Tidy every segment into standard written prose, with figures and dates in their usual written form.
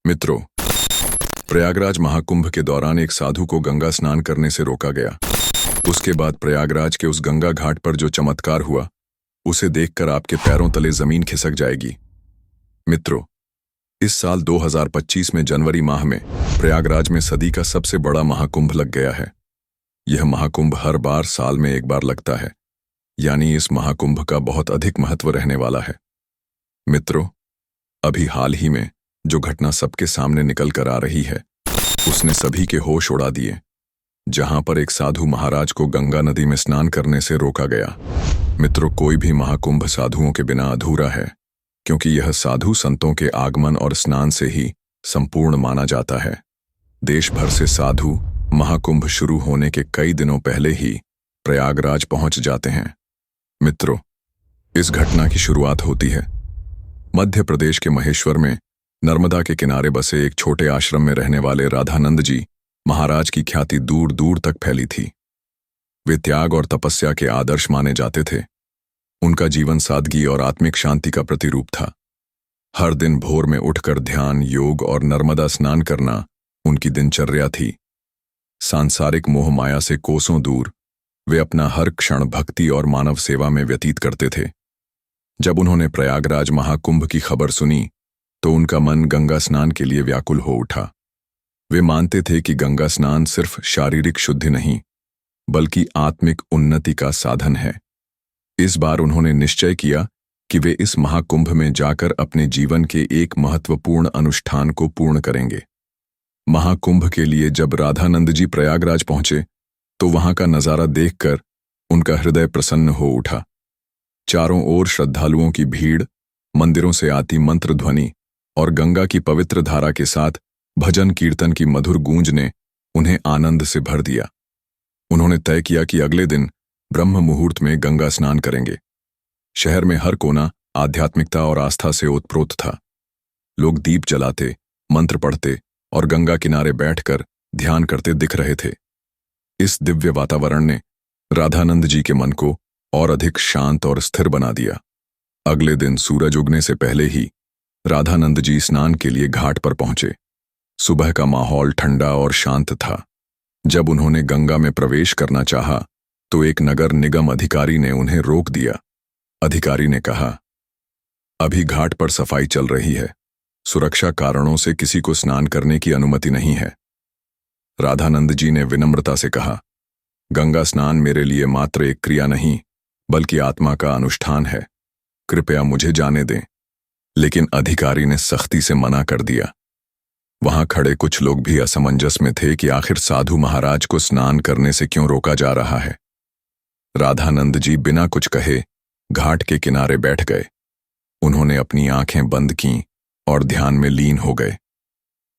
मित्रों, प्रयागराज महाकुंभ के दौरान एक साधु को गंगा स्नान करने से रोका गया। उसके बाद प्रयागराज के उस गंगा घाट पर जो चमत्कार हुआ, उसे देखकर आपके पैरों तले जमीन खिसक जाएगी। मित्रों, इस साल 2025 में जनवरी माह में प्रयागराज में सदी का सबसे बड़ा महाकुंभ लग गया है। यह महाकुंभ हर बार साल में एक बार लगता है, यानी इस महाकुंभ का बहुत अधिक महत्व रहने वाला है। मित्रों, अभी हाल ही में जो घटना सबके सामने निकल कर आ रही है, उसने सभी के होश उड़ा दिए। जहां पर एक साधु महाराज को गंगा नदी में स्नान करने से रोका गया। मित्रों, कोई भी महाकुंभ साधुओं के बिना अधूरा है, क्योंकि यह साधु संतों के आगमन और स्नान से ही संपूर्ण माना जाता है। देश भर से साधु महाकुंभ शुरू होने के कई दिनों पहले ही प्रयागराज पहुंच जाते हैं। मित्रों, इस घटना की शुरुआत होती है मध्य प्रदेश के महेश्वर में नर्मदा के किनारे बसे एक छोटे आश्रम में रहने वाले राधानंद जी महाराज की ख्याति दूर दूर तक फैली थी। वे त्याग और तपस्या के आदर्श माने जाते थे। उनका जीवन सादगी और आत्मिक शांति का प्रतिरूप था। हर दिन भोर में उठकर ध्यान, योग और नर्मदा स्नान करना उनकी दिनचर्या थी। सांसारिक मोह माया से कोसों दूर वे अपना हर क्षण भक्ति और मानव सेवा में व्यतीत करते थे। जब उन्होंने प्रयागराज महाकुंभ की खबर सुनी, तो उनका मन गंगा स्नान के लिए व्याकुल हो उठा। वे मानते थे कि गंगा स्नान सिर्फ शारीरिक शुद्धि नहीं, बल्कि आत्मिक उन्नति का साधन है। इस बार उन्होंने निश्चय किया कि वे इस महाकुंभ में जाकर अपने जीवन के एक महत्वपूर्ण अनुष्ठान को पूर्ण करेंगे। महाकुंभ के लिए जब राधानंद जी प्रयागराज पहुंचे, तो वहां का नजारा देखकर उनका हृदय प्रसन्न हो उठा। चारों ओर श्रद्धालुओं की भीड़, मंदिरों से आती मंत्र ध्वनि और गंगा की पवित्र धारा के साथ भजन कीर्तन की मधुर गूंज ने उन्हें आनंद से भर दिया। उन्होंने तय किया कि अगले दिन ब्रह्म मुहूर्त में गंगा स्नान करेंगे। शहर में हर कोना आध्यात्मिकता और आस्था से ओतप्रोत था। लोग दीप जलाते, मंत्र पढ़ते और गंगा किनारे बैठकर ध्यान करते दिख रहे थे। इस दिव्य वातावरण ने राधानंद जी के मन को और अधिक शांत और स्थिर बना दिया। अगले दिन सूरज उगने से पहले ही राधानंद जी स्नान के लिए घाट पर पहुंचे। सुबह का माहौल ठंडा और शांत था। जब उन्होंने गंगा में प्रवेश करना चाहा, तो एक नगर निगम अधिकारी ने उन्हें रोक दिया। अधिकारी ने कहा, अभी घाट पर सफाई चल रही है, सुरक्षा कारणों से किसी को स्नान करने की अनुमति नहीं है। राधानंद जी ने विनम्रता से कहा, गंगा स्नान मेरे लिए मात्र एक क्रिया नहीं, बल्कि आत्मा का अनुष्ठान है। कृपया मुझे जाने दें। लेकिन अधिकारी ने सख्ती से मना कर दिया। वहां खड़े कुछ लोग भी असमंजस में थे कि आखिर साधु महाराज को स्नान करने से क्यों रोका जा रहा है। राधानंद जी बिना कुछ कहे घाट के किनारे बैठ गए। उन्होंने अपनी आंखें बंद कीं और ध्यान में लीन हो गए।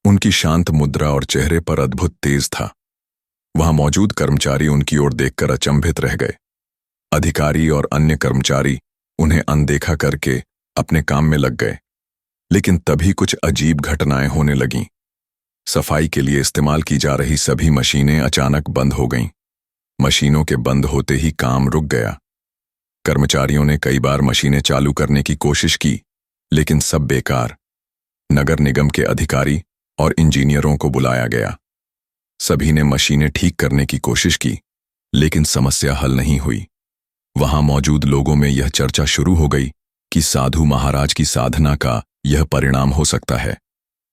उनकी शांत मुद्रा और चेहरे पर अद्भुत तेज था। वहां मौजूद कर्मचारी उनकी ओर देखकर अचंभित रह गए। अधिकारी और अन्य कर्मचारी उन्हें अनदेखा करके अपने काम में लग गए। लेकिन तभी कुछ अजीब घटनाएं होने लगीं। सफाई के लिए इस्तेमाल की जा रही सभी मशीनें अचानक बंद हो गईं। मशीनों के बंद होते ही काम रुक गया। कर्मचारियों ने कई बार मशीनें चालू करने की कोशिश की, लेकिन सब बेकार। नगर निगम के अधिकारी और इंजीनियरों को बुलाया गया। सभी ने मशीनें ठीक करने की कोशिश की, लेकिन समस्या हल नहीं हुई। वहां मौजूद लोगों में यह चर्चा शुरू हो गई कि साधु महाराज की साधना का यह परिणाम हो सकता है।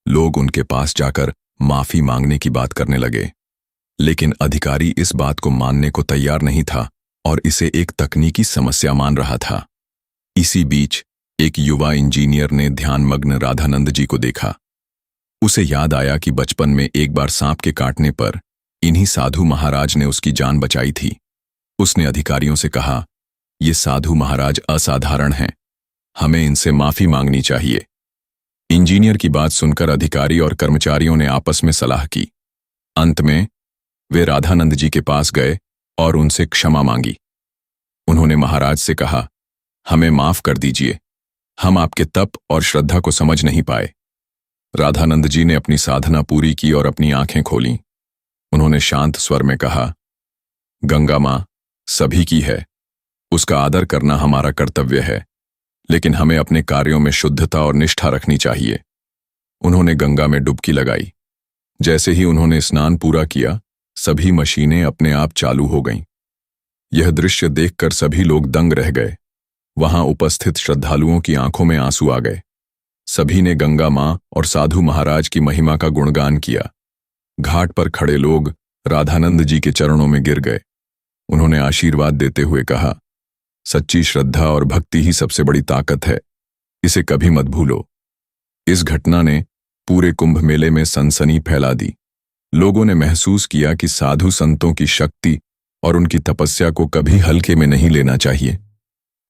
लोग उनके पास जाकर माफी मांगने की बात करने लगे। लेकिन अधिकारी इस बात को मानने को तैयार नहीं था और इसे एक तकनीकी समस्या मान रहा था। इसी बीच एक युवा इंजीनियर ने ध्यानमग्न राधानंद जी को देखा। उसे याद आया कि बचपन में एक बार सांप के काटने पर इन्हीं साधु महाराज ने उसकी जान बचाई थी। उसने अधिकारियों से कहा, ये साधु महाराज असाधारण हैं, हमें इनसे माफी मांगनी चाहिए। इंजीनियर की बात सुनकर अधिकारी और कर्मचारियों ने आपस में सलाह की। अंत में वे राधानंद जी के पास गए और उनसे क्षमा मांगी। उन्होंने महाराज से कहा, हमें माफ कर दीजिए, हम आपके तप और श्रद्धा को समझ नहीं पाए। राधानंद जी ने अपनी साधना पूरी की और अपनी आंखें खोलीं। उन्होंने शांत स्वर में कहा, गंगा मां सभी की है, उसका आदर करना हमारा कर्तव्य है, लेकिन हमें अपने कार्यों में शुद्धता और निष्ठा रखनी चाहिए। उन्होंने गंगा में डुबकी लगाई। जैसे ही उन्होंने स्नान पूरा किया, सभी मशीनें अपने आप चालू हो गईं। यह दृश्य देखकर सभी लोग दंग रह गए। वहां उपस्थित श्रद्धालुओं की आंखों में आंसू आ गए। सभी ने गंगा मां और साधु महाराज की महिमा का गुणगान किया। घाट पर खड़े लोग राधानंद जी के चरणों में गिर गए। उन्होंने आशीर्वाद देते हुए कहा, सच्ची श्रद्धा और भक्ति ही सबसे बड़ी ताकत है, इसे कभी मत भूलो। इस घटना ने पूरे कुंभ मेले में सनसनी फैला दी। लोगों ने महसूस किया कि साधु संतों की शक्ति और उनकी तपस्या को कभी हल्के में नहीं लेना चाहिए।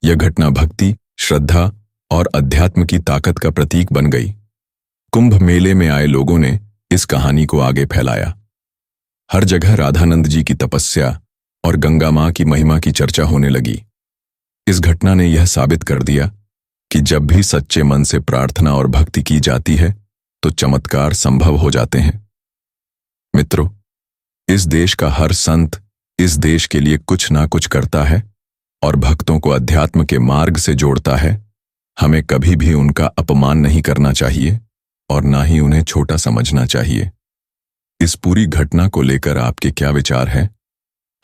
यह घटना भक्ति, श्रद्धा और अध्यात्म की ताकत का प्रतीक बन गई। कुंभ मेले में आए लोगों ने इस कहानी को आगे फैलाया। हर जगह राधानंद जी की तपस्या और गंगा मां की महिमा की चर्चा होने लगी। इस घटना ने यह साबित कर दिया कि जब भी सच्चे मन से प्रार्थना और भक्ति की जाती है तो चमत्कार संभव हो जाते हैं। मित्रों, इस देश का हर संत इस देश के लिए कुछ ना कुछ करता है और भक्तों को अध्यात्म के मार्ग से जोड़ता है। हमें कभी भी उनका अपमान नहीं करना चाहिए और ना ही उन्हें छोटा समझना चाहिए। इस पूरी घटना को लेकर आपके क्या विचार हैं?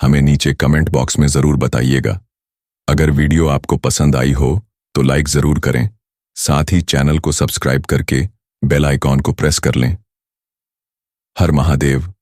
हमें नीचे कमेंट बॉक्स में जरूर बताइएगा। अगर वीडियो आपको पसंद आई हो तो लाइक जरूर करें। साथ ही चैनल को सब्सक्राइब करके बेल आइकॉन को प्रेस कर लें। हर महादेव।